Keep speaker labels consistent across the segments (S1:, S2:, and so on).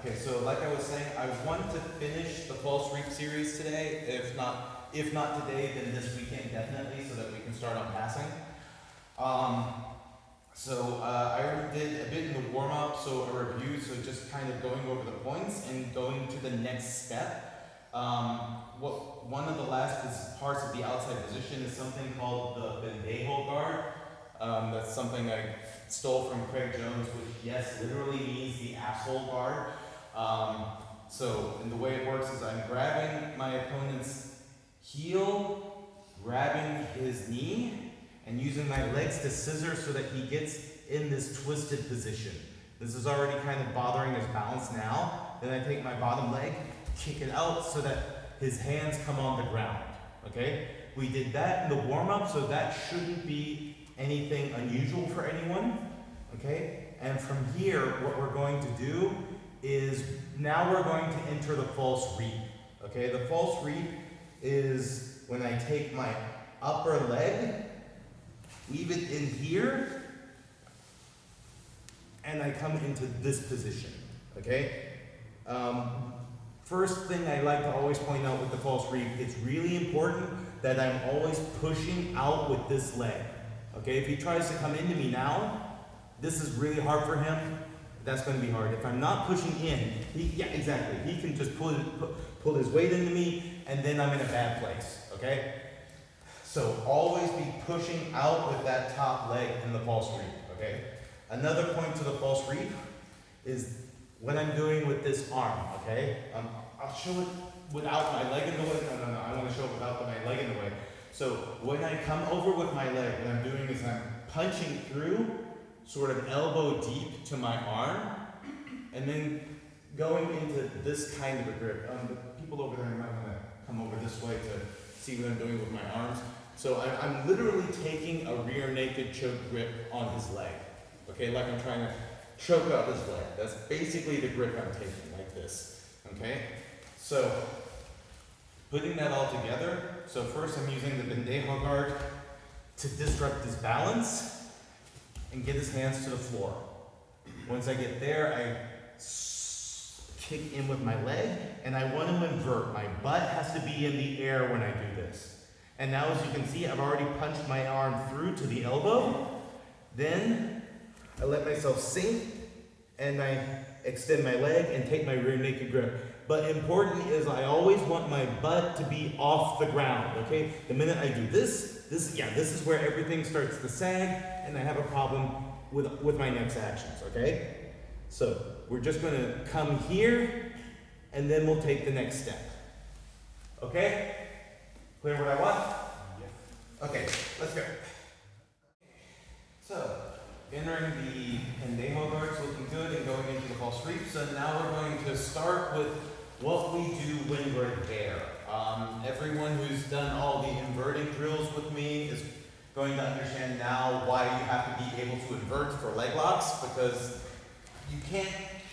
S1: Okay, so like I was saying, I want to finish the false reap series today. If not today, then this weekend definitely, so that we can start on passing. I already did a bit in the warm-up, so a review, so just kind of going over the points and going to the next step. One of the last parts of the outside position is something called the pendejo guard. That's something I stole from Craig Jones, which yes, literally means the asshole guard. And the way it works is I'm grabbing my opponent's heel, grabbing his knee, and using my legs to scissor so that he gets in this twisted position. This is already kind of bothering his balance now. Then I take my bottom leg, kick it out so that his hands come on the ground, okay? We did that in the warm-up, so that shouldn't be anything unusual for anyone, okay? And from here, what we're going to do is, now we're going to enter the false reap, okay? The false reap is when I take my upper leg, leave it in here, and I come into this position, okay? First thing I like to always point out with the false reap, it's really important that I'm always pushing out with this leg, okay? If he tries to come into me now, this is really hard for him. That's going to be hard. If I'm not pushing in, he can just pull his weight into me, and then I'm in a bad place, okay? So always be pushing out with that top leg in the false reap, okay? Another point to the false reap is what I'm doing with this arm, okay? I'll show it without my leg in the way. No, I want to show it without my leg in the way. So when I come over with my leg, what I'm doing is I'm punching through, sort of elbow deep to my arm, and then going into this kind of a grip. The people over there might want to come over this way to see what I'm doing with my arms. So I'm literally taking a rear naked choke grip on his leg, okay? Like I'm trying to choke out his leg. That's basically the grip I'm taking, like this, okay? So putting that all together, so first I'm using the pendejo guard to disrupt his balance and get his hands to the floor. Once I get there, I kick in with my leg, and I want to invert. My butt has to be in the air when I do this. And now, as you can see, I've already punched my arm through to the elbow. Then I let myself sink, and I extend my leg and take my rear naked grip. But important is I always want my butt to be off the ground, okay? The minute I do this is where everything starts to sag, and I have a problem with my next actions, okay? So we're just gonna come here, and then we'll take the next step. Okay? Clear what I want? Yes. Okay, let's go. So, entering the pendejo guards, looking good, and going into the false reap. So now we're going to start with what we do when we're there. Everyone who's done all the inverting drills with me is going to understand now why you have to be able to invert for leg locks, because you can't,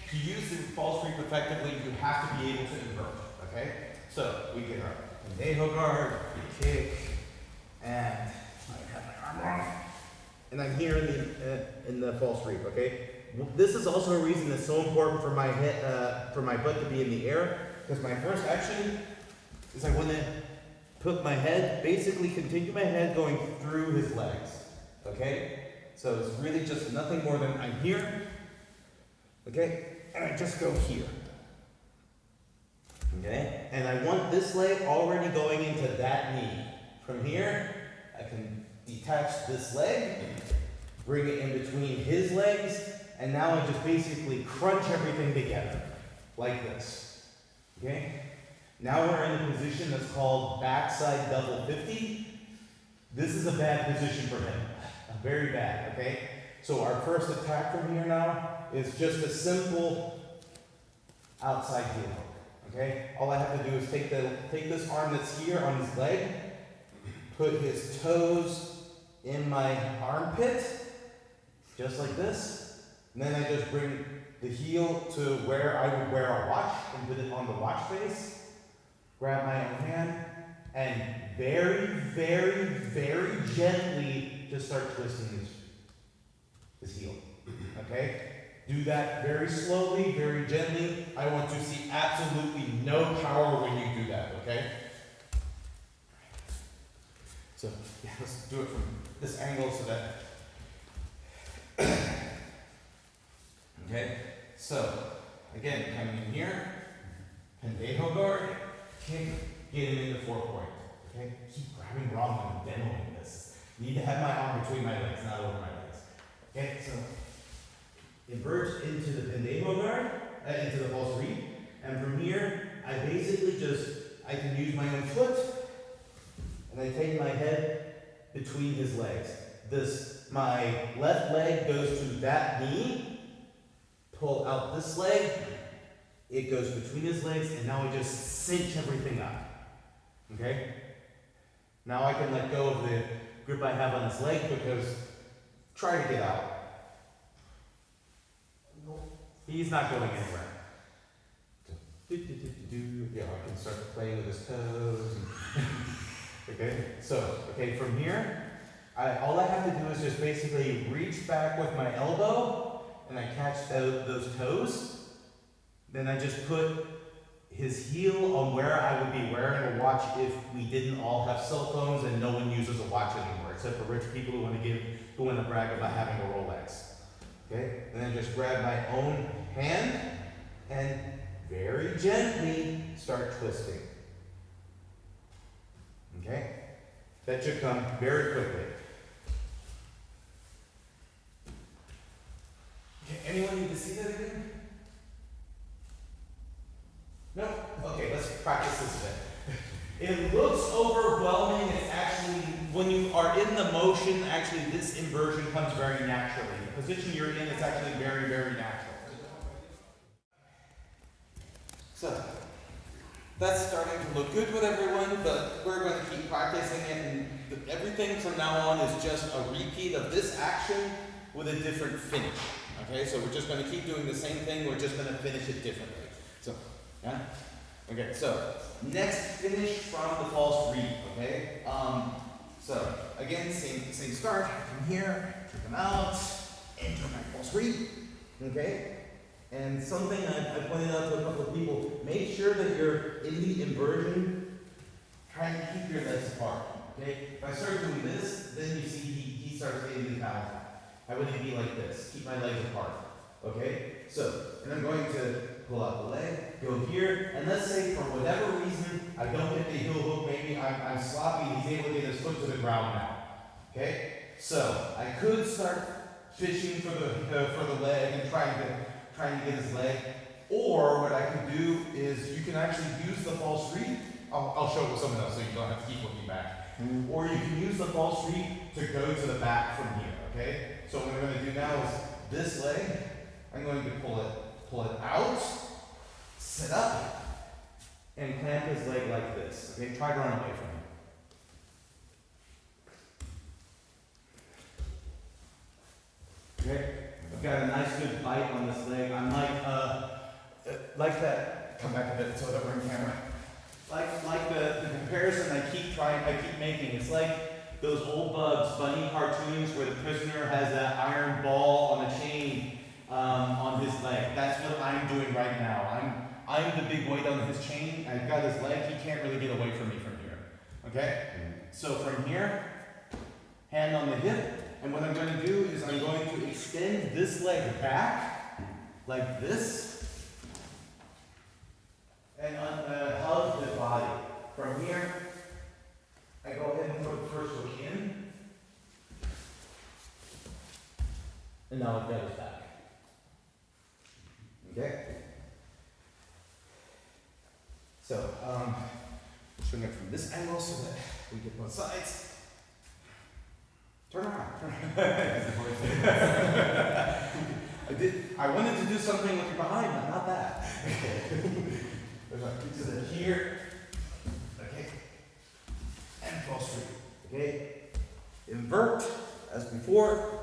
S1: to use the false reap effectively, you have to be able to invert, okay? So we get our pendejo guard, we kick, and I have my arm wrong, and I'm here in the false reap, okay? This is also a reason it's so important for my head, for my butt to be in the air, because my first action is I want to put my head, basically continue my head going through his legs, okay? So it's really just nothing more than I'm here, okay? And I just go here, okay? And I want this leg already going into that knee. From here, I can detach this leg, bring it in between his legs, and now I just basically crunch everything together, like this, okay? Now we're in a position that's called backside double 50. This is a bad position for him, very bad, okay? So our first attack from here now is just a simple outside heel hook, okay? All I have to do is take this arm that's here on his leg, put his toes in my armpit, just like this, and then I just bring the heel to where I would wear a watch and put it on the watch face, grab my own hand, and very, very, very gently just start twisting his heel, okay? Do that very slowly, very gently. I want to see absolutely no power when you do that, okay? So, yeah, let's do it from this angle so that, okay? So, again, coming in here, pendejo guard, kick, get him into 4-point, okay? Keep grabbing wrong and demoing this. Need to have my arm between my legs, not over my legs. Okay, so invert into the pendejo guard, into the false read, and from here, I basically I can use my own foot, and I take my head between his legs. My left leg goes to that knee, pull out this leg, it goes between his legs, and now I just cinch everything up. Okay? Now I can let go of the grip I have on his leg because try to get out. He's not going anywhere. Yeah, I can start playing with his toes. Okay, so, from here, all I have to do is just basically reach back with my elbow and I catch those toes. Then I just put his heel on where I would be wearing a watch if we didn't all have cell phones and no one uses a watch anymore, except for rich people who want to brag about having a Rolex. Okay, then I just grab my own hand and very gently start twisting. Okay, that should come very quickly. Okay, anyone need to see that again? No? Okay, let's practice this a bit. It looks overwhelming. It's actually, when you are in the motion, actually this inversion comes very naturally. The position you're in is actually very, very natural. So, that's starting to look good with everyone, but we're going to keep practicing it, and everything from now on is just a repeat of this action with a different finish. Okay, so we're just going to keep doing the same thing, we're just going to finish it differently. So, yeah? Okay, so next finish from the false read, okay? So again, same start. From here, take them out, enter my false read, okay? And something I pointed out to a couple of people, make sure that you're in the inversion, trying to keep your legs apart, okay? If I start doing this, then you see he starts getting his balance back. I want to be like this, keep my legs apart, okay? So, and I'm going to pull out the leg, go here, and let's say for whatever reason, I don't get the heel hook, maybe I'm sloppy, he's able to get his foot to the ground now. Okay? So, I could start fishing for the leg and trying to get his leg, or what I can do is you can actually use the false read. I'll show it with someone else so you don't have to keep looking back. Or you can use the false read to go to the back from here, okay? So what I'm going to do now is this leg, I'm going to pull it out, sit up, and clamp his leg like this. Okay, try to run away from him. Okay, I've got a nice good bite on this leg. I'm like that. Come back a bit so that we're in camera. Like the comparison I keep making. It's like those old Bugs Bunny cartoons where the prisoner has that iron ball on a chain on his leg. That's what I'm doing right now. I'm the big weight on his chain. I've got his leg. He can't really get away from me from here. Okay? So from here, hand on the hip. And what I'm going to do is I'm going to extend this leg back like this and hug the body. From here, I go ahead and put the first hook in. And now it goes back. Okay? So, swing it from this angle so that we get both sides. Turn around. I wanted to do something with your behind, but not that. Okay. To the here. Okay. And false read. Okay. Invert as before.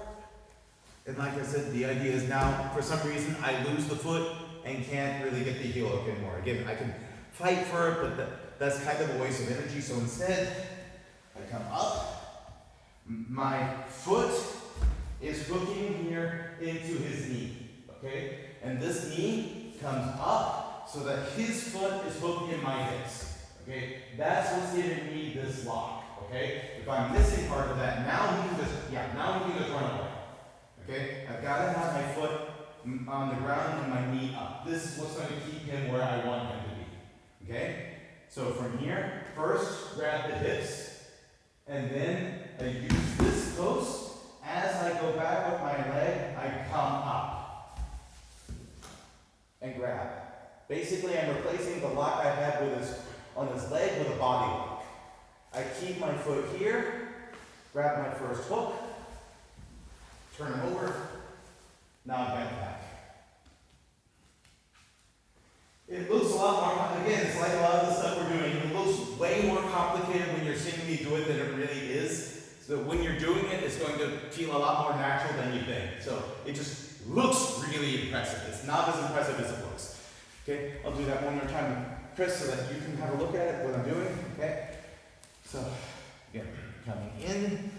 S1: And like I said, the idea is now, for some reason, I lose the foot and can't really get the heel hook anymore. Again, I can fight for it, but that's kind of a waste of energy. So instead, I come up. My foot is hooking here into his knee. okay? And this knee comes up so that his foot is hooked in my hips, okay? That's what's giving me this lock, okay? If I'm missing part of that, now he can just run away, okay? I've got to have my foot on the ground and my knee up. This is what's going to keep him where I want him to be, okay? So from here, first grab the hips, and then I use this post. As I go back with my leg, I come up and grab. Basically, I'm replacing the lock I had on his leg with a body lock. I keep my foot here, grab my first hook, turn him over, now I'm back. It looks a lot more, again, it's like a lot of the stuff we're doing. It looks way more complicated when you're seeing me do it than it really is. So when you're doing it, it's going to feel a lot more natural than you think. So it just looks really impressive. It's not as impressive as it looks. Okay, I'll do that one more time, Chris, so that you can have a look at it, what I'm doing. Okay, so again, coming in,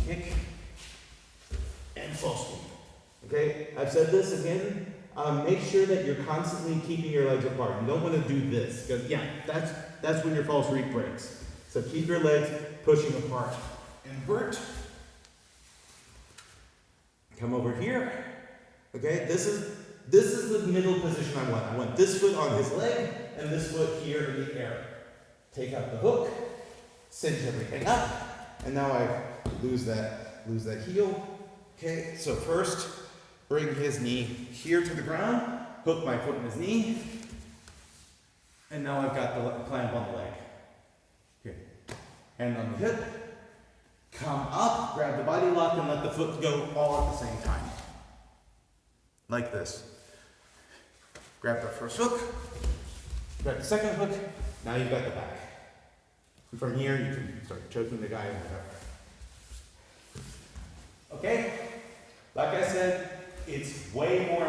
S1: kick, and full sweep. Okay, I've said this again. Make sure that you're constantly keeping your legs apart. You don't want to do this, because that's when your false reap breaks. So keep your legs pushing apart. Invert. Come over here. Okay, this is the middle position I want. I want this foot on his leg and this foot here in the air. Take out the hook, cinch everything up, and now I lose that heel. Okay, so first bring his knee here to the ground, hook my foot in his knee, and now I've got the clamp on the leg. Okay, hand on the hip. Come up, grab the body lock, and let the foot go all at the same time. Like this. Grab the first hook, grab the second hook, now you've got the back. And from here, you can start choking the guy or whatever. Okay? Like I said, it's way more